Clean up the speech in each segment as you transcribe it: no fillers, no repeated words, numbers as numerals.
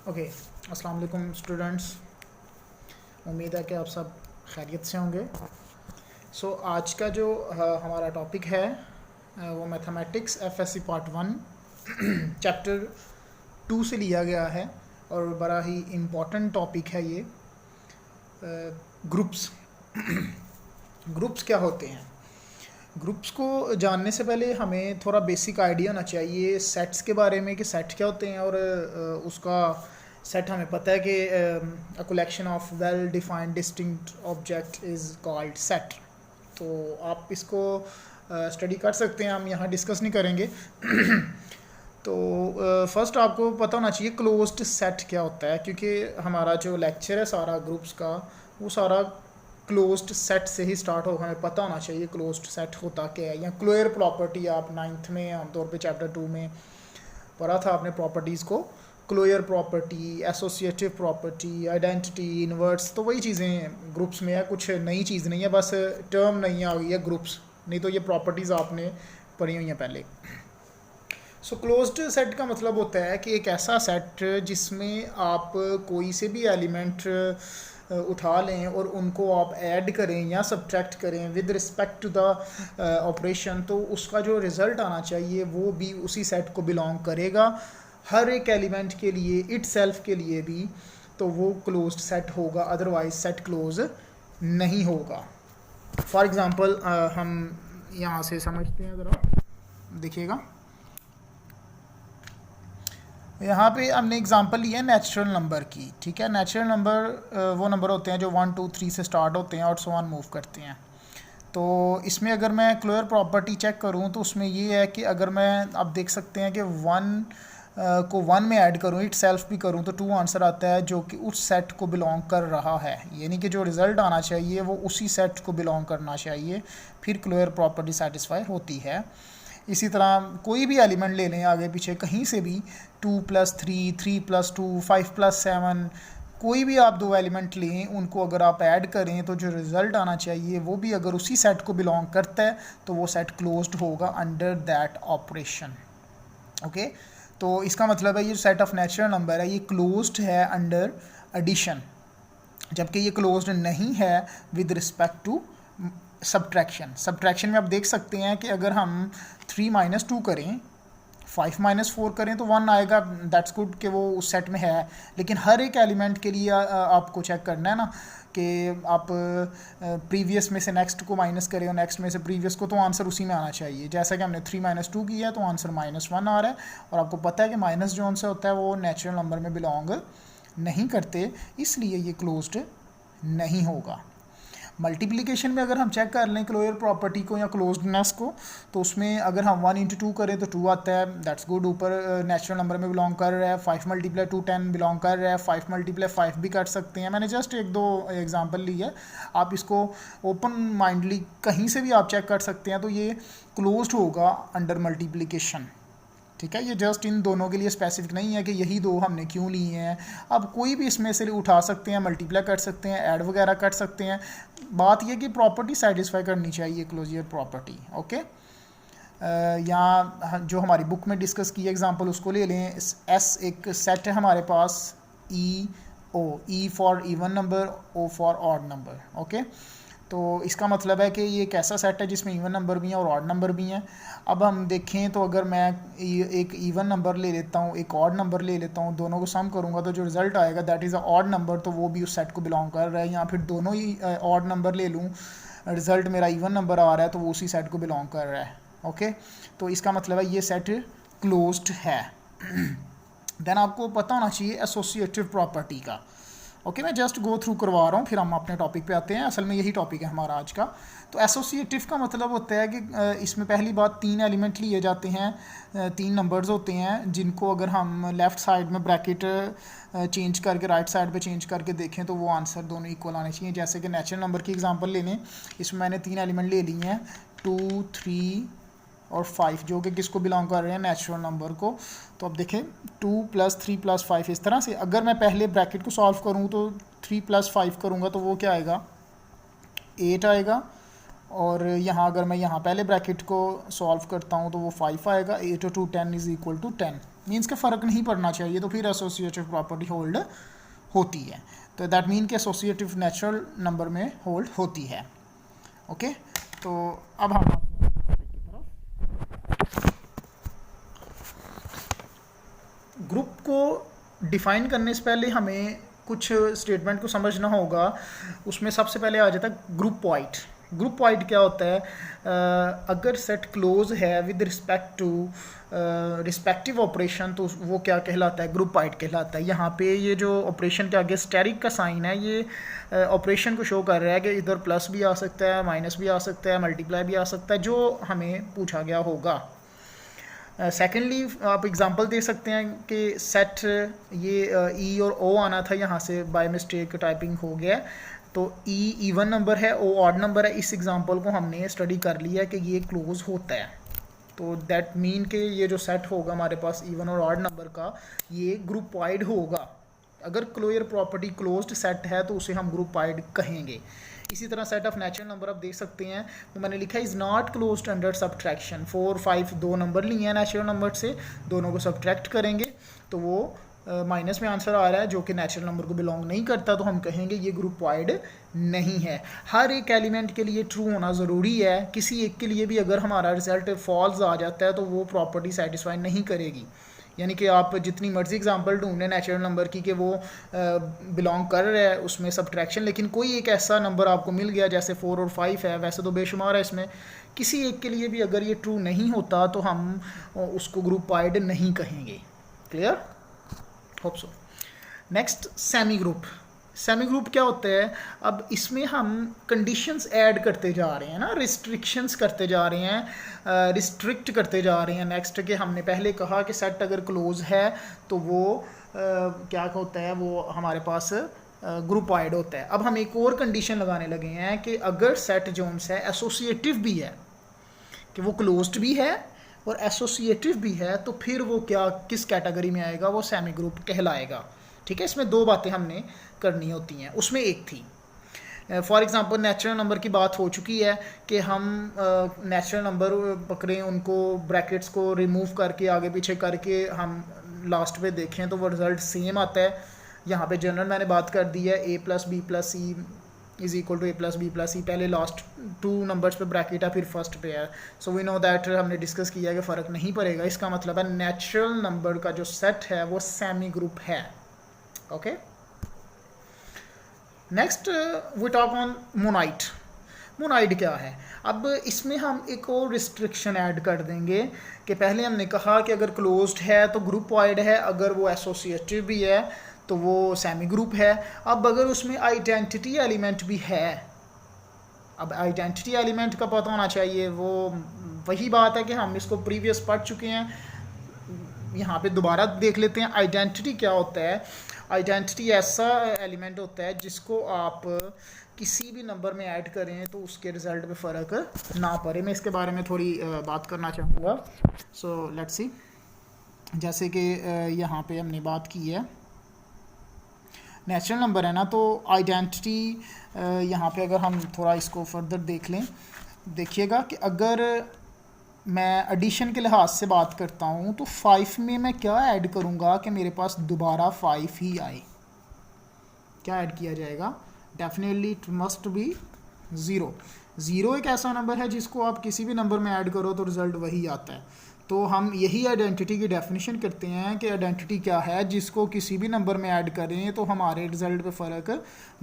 Okay, अस्सलाम वालेकुम students. उम्मीद है कि आप सब खैरियत से होंगे। आज का जो हमारा टॉपिक है वो मैथमेटिक्स एफएससी पार्ट 1 चैप्टर 2 से लिया गया है और बड़ा ही इम्पोर्टेंट टॉपिक है ये। ग्रुप्स ग्रुप्स क्या होते हैं? ग्रुप्स को जानने से पहले हमें थोड़ा बेसिक आइडिया होना चाहिए सेट्स के बारे में कि सेट क्या होते हैं। और उसका सेट हमें पता है कि a collection of well defined distinct object is called set. तो आप इसको स्टडी कर सकते हैं, हम यहाँ डिस्कस नहीं करेंगे। तो फर्स्ट आपको पता होना चाहिए क्लोज्ड सेट क्या होता है, क्योंकि हमारा जो लेक्चर है सारा ग्रुप्स का वो सारा क्लोज्ड सेट से ही स्टार्ट हो। हमें पता होना चाहिए क्लोज्ड सेट होता क्या है। या क्लोयर प्रॉपर्टी आप 9th में आमतौर पे चैप्टर 2 में पढ़ा था आपने प्रॉपर्टीज़ को। Closure property, associative property, identity, inverse, तो वही चीज़ें ग्रुप्स में है। कुछ नई चीज़ नहीं है, बस टर्म नहीं आ गई है ग्रुप्स, नहीं तो ये प्रॉपर्टीज़ आपने पढ़ी हुई हैं पहले। क्लोज्ड सेट का मतलब होता है कि एक ऐसा सेट जिसमें आप कोई से भी एलिमेंट उठा लें और उनको आप ऐड करें या सब्ट्रैक्ट करें with respect to the operation, तो उसका जो रिज़ल्ट आना चाहिए वो भी उसी सेट को बिलोंग करेगा। हर एक एलिमेंट के लिए, इटसेल्फ के लिए भी, तो वो क्लोज्ड सेट होगा, अदरवाइज सेट क्लोज नहीं होगा। फॉर एग्ज़ाम्पल हम यहाँ से समझते हैं, ज़रा देखिएगा। यहाँ पे हमने एग्जांपल लिया है नेचुरल नंबर की, ठीक है। नेचुरल नंबर वो नंबर होते हैं जो 1 2 3 से स्टार्ट होते हैं और सो ऑन मूव करते हैं। तो इसमें अगर मैं क्लोयर प्रॉपर्टी चेक करूँ तो उसमें ये है कि अगर मैं, आप देख सकते हैं कि 1 को 1 में ऐड करूँ, इट सेल्फ भी करूँ, तो 2 आंसर आता है जो कि उस सेट को बिलोंग कर रहा है। यानी कि जो रिज़ल्ट आना चाहिए वो उसी सेट को बिलोंग करना चाहिए, फिर क्लोयर प्रॉपर्टी सेटिस्फाई होती है। इसी तरह कोई भी एलिमेंट ले लें आगे पीछे कहीं से भी, 2 + 3, 3 + 2, 5 + 7, कोई भी आप दो एलिमेंट लें, उनको अगर आप ऐड करें तो जो रिज़ल्ट आना चाहिए वो भी अगर उसी सेट को बिलोंग करता है तो वो सेट क्लोज्ड होगा अंडर दैट ऑपरेशन। ओके, तो इसका मतलब है ये सेट ऑफ नेचुरल नंबर है, ये क्लोज्ड है अंडर एडिशन, जबकि ये क्लोज्ड नहीं है विद रिस्पेक्ट टू सब्ट्रैक्शन में आप देख सकते हैं कि अगर हम 3 - 2 करें, 5 - 4 करें तो 1 आएगा, दैट्स गुड कि वो उस सेट में है। लेकिन हर एक एलिमेंट के लिए आपको चेक करना है ना कि आप प्रीवियस में से नेक्स्ट को माइनस करें और नेक्स्ट में से प्रीवियस को, तो आंसर उसी में आना चाहिए। जैसा कि हमने 3 - 2 किया है तो आंसर -1 आ रहा है, और आपको पता है कि माइनस जो आंसर होता है वो नेचुरल नंबर में बिलोंग नहीं करते, इसलिए ये क्लोज्ड नहीं होगा। मल्टीप्लिकेशन में अगर हम चेक कर लें क्लोयर प्रॉपर्टी को या क्लोज्डनेस को, तो उसमें अगर हम 1 × 2 करें तो 2 आता है, दैट्स गुड, ऊपर नेचुरल नंबर में बिलोंग कर रहा है। 5 × 2 10 बिलोंग कर रहा है, 5 × 5 भी कर सकते हैं। मैंने जस्ट 1-2 एग्जांपल ली है, आप इसको ओपन माइंडली कहीं से भी आप चेक कर सकते हैं, तो ये क्लोज्ड होगा अंडर मल्टीप्लिकेशन, ठीक है। ये जस्ट इन दोनों के लिए स्पेसिफिक नहीं है कि यही दो हमने क्यों लिए हैं। अब कोई भी इसमें से उठा सकते हैं, मल्टीप्लाई कर सकते हैं, ऐड वगैरह कर सकते हैं। बात यह कि प्रॉपर्टी सेटिस्फाई करनी चाहिए, क्लोजर प्रॉपर्टी। ओके, यहाँ जो हमारी बुक में डिस्कस की एग्जांपल उसको ले लें। एस एक सेट है हमारे पास, E for even number, O for odd number. Okay, तो इसका मतलब है कि ये एक ऐसा सेट है जिसमें इवन नंबर भी हैं और ऑड नंबर भी हैं। अब हम देखें तो अगर मैं एक इवन नंबर ले लेता हूँ, एक ऑड नंबर ले लेता हूँ, दोनों को सम करूँगा तो जो रिज़ल्ट आएगा that is a odd number, तो वो भी उस सेट को बिलोंग कर रहा है। या फिर दोनों ही ऑड नंबर ले लूँ, रिज़ल्ट मेरा इवन नंबर आ रहा है, तो वो उसी सेट को बिलोंग कर रहा है। ओके, तो इसका मतलब है ये सेट क्लोज्ड है। देन आपको पता होना चाहिए एसोसिएटिव प्रॉपर्टी का। ओके, मैं जस्ट गो थ्रू करवा रहा हूँ, फिर हम अपने टॉपिक पे आते हैं। असल में यही टॉपिक है हमारा आज का। तो एसोसिएटिव का मतलब होता है कि इसमें पहली बात 3 एलिमेंट लिए जाते हैं, 3 नंबर्स होते हैं, जिनको अगर हम लेफ़्ट साइड में ब्रैकेट चेंज करके राइट साइड पे चेंज करके देखें तो वो आंसर दोनों इक्वल आने चाहिए। जैसे कि नेचुरल नंबर की एग्जांपल ले लें, इसमें मैंने 3 एलिमेंट ले लिए हैं, 2 3 और 5, जो कि किसको बिलोंग कर रहे हैं, नेचुरल नंबर को। तो अब देखें 2 + 3 + 5, इस तरह से अगर मैं पहले ब्रैकेट को सॉल्व करूं तो 3 + 5 करूंगा तो वो क्या आएगा, 8 आएगा, और यहाँ अगर मैं यहाँ पहले ब्रैकेट को सॉल्व करता हूँ तो वो 5 आएगा। 8 to 10 is equal to 10, means का फ़र्क नहीं पड़ना चाहिए, तो फिर एसोसिएटिव प्रॉपर्टी होल्ड होती है। तो दैट मीन कि एसोसिएटिव नेचुरल नंबर में होल्ड होती है। ओके, तो अब हम आते हैं टॉपिक की तरफ। ग्रुप को डिफाइन करने से पहले हमें कुछ स्टेटमेंट को समझना होगा। उसमें सबसे पहले आ जाता है ग्रुप वाइड। ग्रुप वाइड क्या होता है? अगर सेट क्लोज है with respect to respective operation तो वो क्या कहलाता है? ग्रुप वाइड कहलाता है। यहाँ पे ये जो ऑपरेशन के आगे स्टेरिक का साइन है, ये ऑपरेशन को शो कर रहा है कि इधर प्लस भी आ सकता है, माइनस भी आ सकता है, मल्टीप्लाई भी आ सकता है, जो हमें पूछा गया होगा। सेकेंडली आप एग्जांपल दे सकते हैं कि सेट ये ई और ओ आना था, यहाँ से बाय मिस्टेक टाइपिंग हो गया, तो ई इवन नंबर है, ओ ऑड नंबर है। इस एग्जांपल को हमने स्टडी कर लिया कि ये क्लोज होता है, तो दैट मीन कि ये जो सेट होगा हमारे पास इवन और ऑड नंबर का, ये ग्रुप वाइड होगा। अगर क्लोजर प्रॉपर्टी क्लोज्ड सेट है तो उसे हम ग्रुप वाइड कहेंगे। इसी तरह सेट ऑफ नेचुरल नंबर आप देख सकते हैं, तो मैंने लिखा is not closed under subtraction. 4, 5 दो नंबर लिए हैं नेचुरल नंबर से, दोनों को सब्ट्रैक्ट करेंगे तो वो माइनस में आंसर आ रहा है जो कि नेचुरल नंबर को बिलोंग नहीं करता, तो हम कहेंगे ये ग्रुप वाइड नहीं है। हर एक एलिमेंट के लिए ट्रू होना ज़रूरी है। किसी एक के लिए भी अगर हमारा रिजल्ट फॉल्स आ जाता है तो वो प्रॉपर्टी सेटिस्फाई नहीं करेगी। यानी कि आप जितनी मर्जी एग्जांपल ढूंढें नेचुरल नंबर की कि वो बिलोंग कर रहा है उसमें सब्ट्रैक्शन, लेकिन कोई एक ऐसा नंबर आपको मिल गया जैसे 4 और 5 है, वैसे तो बेशुमार है इसमें, किसी एक के लिए भी अगर ये ट्रू नहीं होता तो हम उसको ग्रुप वाइड नहीं कहेंगे। Clear? Hope so. Next semi group. Semi group क्या होता है? अब इसमें हम कंडीशंस ऐड करते जा रहे हैं ना, रिस्ट्रिक्शंस करते जा रहे हैं, रिस्ट्रिक्ट करते जा रहे हैं। नेक्स्ट के हमने पहले कहा कि सेट अगर क्लोज है तो वो क्या होता है, वो हमारे पास ग्रुप वाइड होता है। अब हम एक और कंडीशन लगाने लगे हैं कि अगर सेट जोन्स है एसोसिएटिव भी है, कि वो क्लोज्ड भी है और एसोसिएटिव भी है, तो फिर वो क्या किस कैटेगरी में आएगा? वो सेमी ग्रुप कहलाएगा। ठीक है, इसमें दो बातें हमने करनी होती हैं, उसमें एक थी फॉर एग्जांपल नेचुरल नंबर की बात हो चुकी है कि हम नेचुरल नंबर पकड़ें, उनको ब्रैकेट्स को रिमूव करके आगे पीछे करके हम लास्ट पे देखें तो वो रिज़ल्ट सेम आता है। यहाँ पे जनरल मैंने बात कर दी है, a plus B plus C is equal to a plus B plus C. पहले लास्ट 2 नंबर्स पे ब्रैकेट है, फिर फर्स्ट पे है। सो वी नो दैट हमने डिस्कस किया कि फ़र्क नहीं पड़ेगा। इसका मतलब है नेचुरल नंबर का जो सेट है वो सेमी ग्रुप है। Okay, next we talk on monoid. Monoid क्या है? अब इसमें हम एक और रिस्ट्रिक्शन ऐड कर देंगे कि पहले हमने कहा कि अगर क्लोज्ड है तो ग्रुप वाइड है, अगर वो एसोसिएटिव भी है तो वो सेमी ग्रुप है। अब अगर उसमें आइडेंटिटी एलिमेंट भी है, अब आइडेंटिटी एलिमेंट का पता होना चाहिए, वो वही बात है कि हम इसको प्रीवियस पढ़ चुके हैं, यहाँ पे दोबारा देख लेते हैं। आइडेंटिटी क्या होता है? आइडेंटिटी ऐसा एलिमेंट होता है जिसको आप किसी भी नंबर में ऐड करें तो उसके रिज़ल्ट पे फ़र्क ना पड़े। मैं इसके बारे में थोड़ी बात करना चाहूँगा। सो लेट्स सी, जैसे कि यहाँ पे हमने बात की है नेचुरल नंबर है ना, तो आइडेंटिटी यहाँ पे अगर हम थोड़ा इसको फर्दर देख लें, देखिएगा कि अगर मैं एडिशन के लिहाज से बात करता हूँ तो 5 में मैं क्या ऐड करूँगा कि मेरे पास दोबारा 5 ही आए? क्या ऐड किया जाएगा? Definitely it must be 0। 0 एक ऐसा नंबर है जिसको आप किसी भी नंबर में ऐड करो तो रिज़ल्ट वही आता है। तो हम यही आइडेंटिटी की डेफिनेशन करते हैं कि आइडेंटिटी क्या है? जिसको किसी भी नंबर में ऐड करें तो हमारे रिज़ल्ट पे फ़र्क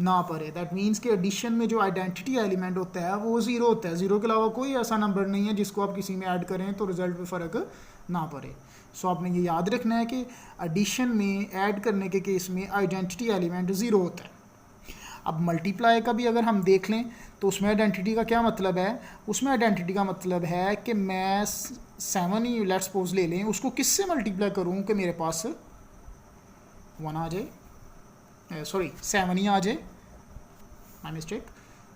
ना पड़े। दैट मीन्स कि एडिशन में जो आइडेंटिटी एलिमेंट होता है वो 0 होता है। 0 के अलावा कोई ऐसा नंबर नहीं है जिसको आप किसी में ऐड करें तो रिज़ल्ट पे फ़र्क ना पड़े। सो आपने ये याद रखना है कि एडिशन में ऐड करने के केस में आइडेंटिटी एलिमेंट 0 होता है। अब मल्टीप्लाई का भी अगर हम देख लें तो उसमें आइडेंटिटी का क्या मतलब है? उसमें आइडेंटिटी का मतलब है कि मैं 7 ही लेट्स सपोज ले लें, उसको किससे मल्टीप्लाई करूं कि मेरे पास 1 आ जाए, सॉरी 7 ही आ जाए, माय मिस्टेक।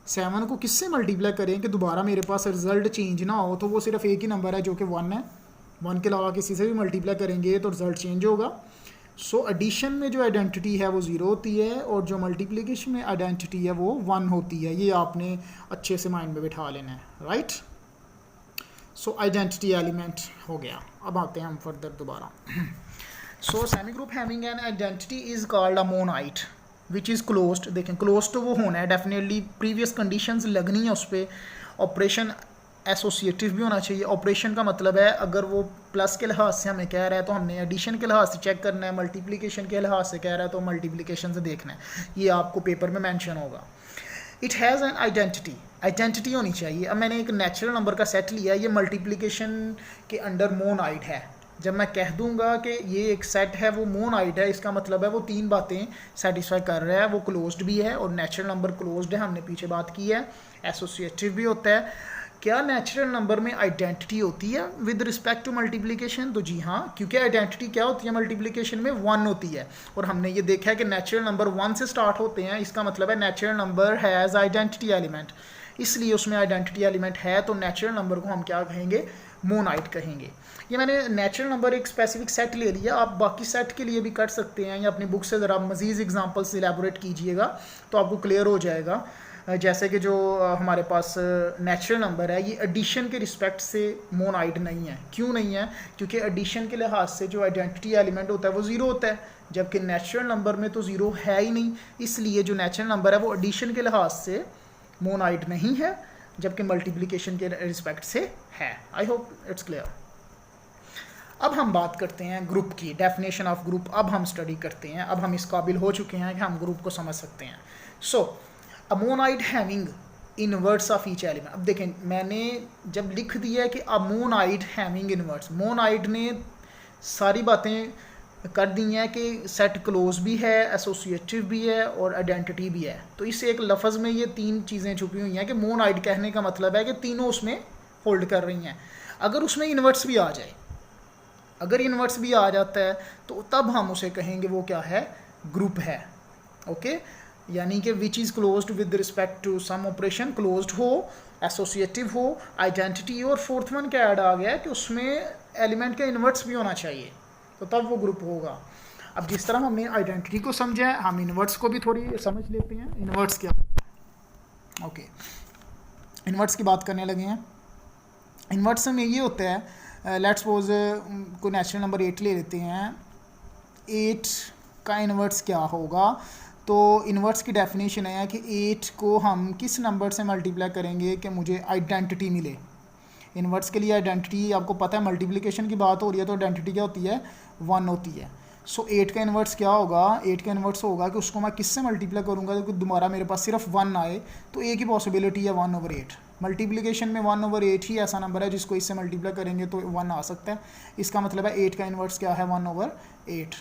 7 को किससे मल्टीप्लाई करें कि दोबारा मेरे पास रिज़ल्ट चेंज ना हो? तो वो सिर्फ एक ही नंबर है जो कि 1 है। 1 के अलावा किसी से भी मल्टीप्लाई करेंगे तो रिज़ल्ट चेंज होगा। सो एडिशन में जो आइडेंटिटी है वो 0 होती है और जो मल्टीप्लिकेशन में आइडेंटिटी है वो 1 होती है। ये आपने अच्छे से माइंड में बिठा लेना है, राइट। सो आइडेंटिटी एलिमेंट हो गया। अब आते हैं हम फर्दर दोबारा। So semi group having an identity is called a monoid which is closed. देखें क्लोज तो वो होना है डेफिनेटली, प्रीवियस कंडीशंस लगनी है उस पर, ऑपरेशन एसोसिएटिव भी होना चाहिए। ऑपरेशन का मतलब है अगर वो प्लस के लिहाज से हमें कह रहा है तो हमने एडिशन के लिहाज से चेक करना है, मल्टीप्लिकेशन के लिहाज से कह रहा है तो मल्टीप्लिकेशन से देखना है। ये आपको पेपर में मेंशन होगा। It has an identity, identity होनी चाहिए। अब मैंने एक नेचुरल नंबर का सेट लिया, ये मल्टीप्लिकेशन के अंडर मोनाइड है। जब मैं कह दूंगा कि ये एक सेट है वो मोनाइड है, इसका मतलब है वो 3 बातें सेटिस्फाई कर रहा है। वो क्लोज्ड भी है और नेचुरल नंबर क्लोज्ड है, हमने पीछे बात की है। एसोसिएटिव भी होता है। क्या नेचुरल नंबर में आइडेंटिटी होती है विद रिस्पेक्ट टू मल्टीप्लिकेशन? तो जी हाँ, क्योंकि आइडेंटिटी क्या होती है मल्टीप्लिकेशन में 1 होती है। और हमने ये देखा है कि नेचुरल नंबर 1 से स्टार्ट होते हैं, इसका मतलब है natural number has identity element, इसलिए उसमें आइडेंटिटी एलिमेंट है। तो नेचुरल नंबर को हम क्या कहेंगे? मोनाइट कहेंगे। ये मैंने नेचुरल नंबर एक स्पेसिफिक सेट ले लिया, आप बाकी सेट के लिए भी कर सकते हैं या अपनी बुक से ज़रा मज़ीद एग्जांपल्स इलेबोरेट कीजिएगा तो आपको क्लियर हो जाएगा। जैसे कि जो हमारे पास नेचुरल नंबर है ये एडिशन के रिस्पेक्ट से मोनाइड नहीं है। क्यों नहीं है? क्योंकि एडिशन के लिहाज से जो आइडेंटिटी एलिमेंट होता है वो 0 होता है, जबकि नेचुरल नंबर में तो 0 है ही नहीं। इसलिए जो नेचुरल नंबर है वो एडिशन के लिहाज से मोनाइड नहीं है, जबकि मल्टीप्लिकेशन के रिस्पेक्ट से है। I hope it's clear. अब हम बात करते हैं ग्रुप की, डेफिनेशन ऑफ ग्रुप अब हम स्टडी करते हैं। अब हम इस काबिल हो चुके हैं कि हम ग्रुप को समझ सकते हैं। So a monoid having inverse of each element. अब देखें मैंने जब लिख दिया है कि a monoid having inverse, monoid ने सारी बातें कर दी हैं कि सेट क्लोज भी है, एसोसिएटिव भी है और आइडेंटिटी भी है। तो इस एक लफ्ज़ में ये 3 चीज़ें छुपी हुई हैं कि मोनाइड कहने का मतलब है कि तीनों उसमें होल्ड कर रही हैं। अगर उसमें इन्वर्ट्स भी आ जाए, अगर इन्वर्ट्स भी आ जाता है तो तब हम उसे कहेंगे वो क्या है? ग्रुप है। ओके, यानी कि which is closed with respect to some operation, closed हो, एसोसिएटिव हो, आइडेंटिटी, और फोर्थ वन क्या ऐड आ गया है कि उसमें एलिमेंट के इन्वर्ट्स भी होना चाहिए, तो तब वो ग्रुप होगा। अब जिस तरह हमने आइडेंटिटी को समझा है, हम इन्वर्ट्स को भी थोड़ी समझ लेते हैं। इन्वर्ट्स क्या? ओके, इन्वर्ट्स की बात करने लगे हैं। इन्वर्ट्स में ये होता है, लेट्स सपोज कोई नेचुरल नंबर 8 ले लेते हैं। 8 का इन्वर्ट्स क्या होगा? तो इन्वर्ट्स की डेफिनेशन है कि 8 को हम किस नंबर से मल्टीप्लाई करेंगे कि मुझे आइडेंटिटी मिले। इन्वर्ट्स के लिए आइडेंटिटी आपको पता है, मल्टीप्लिकेशन की बात हो रही है तो आइडेंटिटी क्या होती है? 1 होती है। सो 8 का इन्वर्ट्स क्या होगा? 8 का इन्वर्ट्स होगा कि उसको मैं किससे मल्टीप्लाई करूँगा तो दोबारा मेरे पास सिर्फ 1 आए, तो एक ही पॉसिबिलिटी है 1/8। मल्टीप्लिकेशन में 1/8 ही ऐसा नंबर है जिसको इससे मल्टीप्लाई करेंगे तो 1 आ सकता है। इसका मतलब है 8 का इन्वर्ट्स क्या है? 1/8।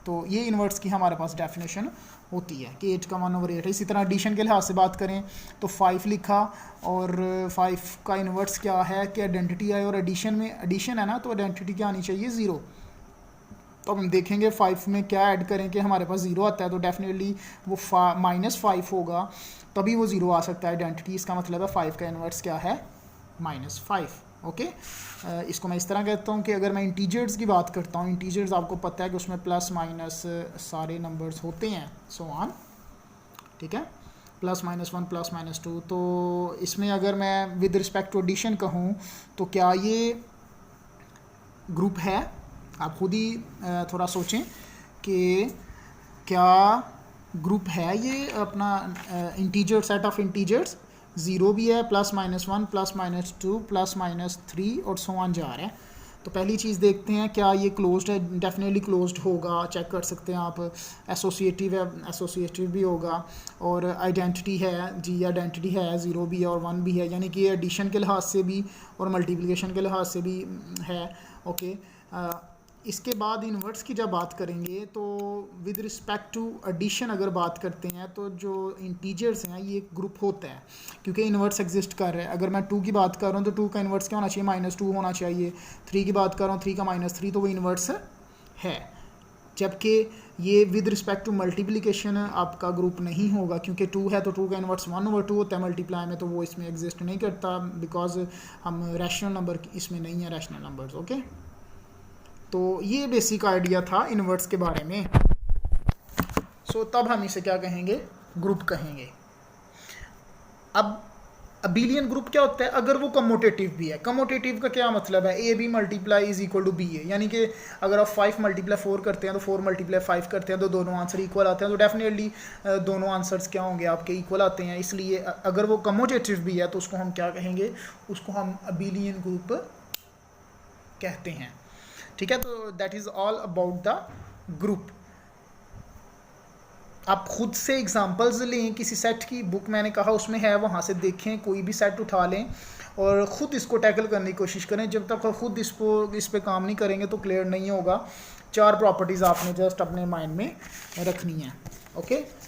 तो ये इन्वर्ट्स की हमारे पास डेफिनेशन होती है कि 8 का 1/8 है। इसी तरह एडिशन के लिहाज से बात करें तो 5 लिखा और 5 का इन्वर्ट्स क्या है कि आइडेंटिटी है, और एडिशन में एडिशन है ना तो आइडेंटिटी क्या आनी चाहिए? 0। तो हम देखेंगे 5 में क्या ऐड करें कि हमारे पास 0 आता है, तो डेफिनेटली वो -5 होगा, तभी वो 0 आ सकता है आइडेंटिटी। इसका मतलब है 5 का इन्वर्स क्या है? -5। ओके, इसको मैं इस तरह कहता हूँ कि अगर मैं इंटीजर्स की बात करता हूँ, इंटीजर्स आपको पता है कि उसमें प्लस माइनस सारे नंबर्स होते हैं, सो ऑन, ठीक है, +-1 +-2। तो इसमें अगर मैं विद रिस्पेक्ट टू एडिशन कहूँ तो क्या ये ग्रुप है? आप खुद ही थोड़ा सोचें कि क्या ग्रुप है ये अपना इंटीजर, सेट ऑफ इंटीजर्स। 0 भी है, +-1 +-2 +-3 और सो ऑन जा रहा है। तो पहली चीज़ देखते हैं क्या ये क्लोज्ड है? डेफिनेटली क्लोज्ड होगा, चेक कर सकते हैं आप। एसोसिएटिव है, एसोसिएटिव भी होगा। और आइडेंटिटी है जी, आइडेंटिटी है, 0 भी है और 1 भी है, यानी कि एडिशन के लिहाज से भी और मल्टीप्लिकेशन के लिहाज से भी है। ओके, इसके बाद इन्वर्ट्स की जब बात करेंगे तो विद रिस्पेक्ट टू एडिशन अगर बात करते हैं तो जो इंटीजर्स हैं ये एक ग्रुप होता है, क्योंकि इन्वर्ट्स एग्जिस्ट कर रहे हैं। अगर मैं 2 की बात कर रहा हूँ तो 2 का इन्वर्ट्स क्या होना चाहिए? -2 होना चाहिए। 3 की बात कर रहा हूँ, 3 का -3, तो वो इन्वर्ट्स है। जबकि ये विद रिस्पेक्ट टू मल्टीप्लिकेशन आपका ग्रुप नहीं होगा, क्योंकि 2 है तो 2 का इन्वर्ट्स 1/2 होता है मल्टीप्लाई में, तो वो इसमें एग्जिस्ट नहीं करता, बिकॉज हम रैशनल नंबर इसमें नहीं है, रैशनल नंबर्स। ओके, तो ये बेसिक आइडिया था इन्वर्ट्स के बारे में। सो तब हम इसे क्या कहेंगे, ग्रुप कहेंगे। अब अबेलियन ग्रुप क्या होता है, अगर वो कमोटेटिव भी है। कमोटेटिव का क्या मतलब है, a b multiply is equal to b है, यानी कि अगर आप 5 मल्टीप्लाई 4 करते हैं तो 4 मल्टीप्लाई 5 करते हैं तो दोनों आंसर इक्वल आते हैं, तो डेफिनेटली दोनों आंसर्स क्या होंगे आपके, इक्वल आते हैं। इसलिए अगर वो कमोटेटिव भी है तो उसको हम क्या कहेंगे, उसको हम अबेलियन ग्रुप कहते हैं। ठीक है, तो that is all about the group. आप खुद से एग्जांपल्स लें, किसी सेट की बुक मैंने कहा उसमें है, वहाँ से देखें, कोई भी सेट उठा लें और ख़ुद इसको टैकल करने की कोशिश करें। जब तक खुद इस पे काम नहीं करेंगे तो क्लियर नहीं होगा। 4 प्रॉपर्टीज़ आपने जस्ट अपने माइंड में रखनी है। ओके।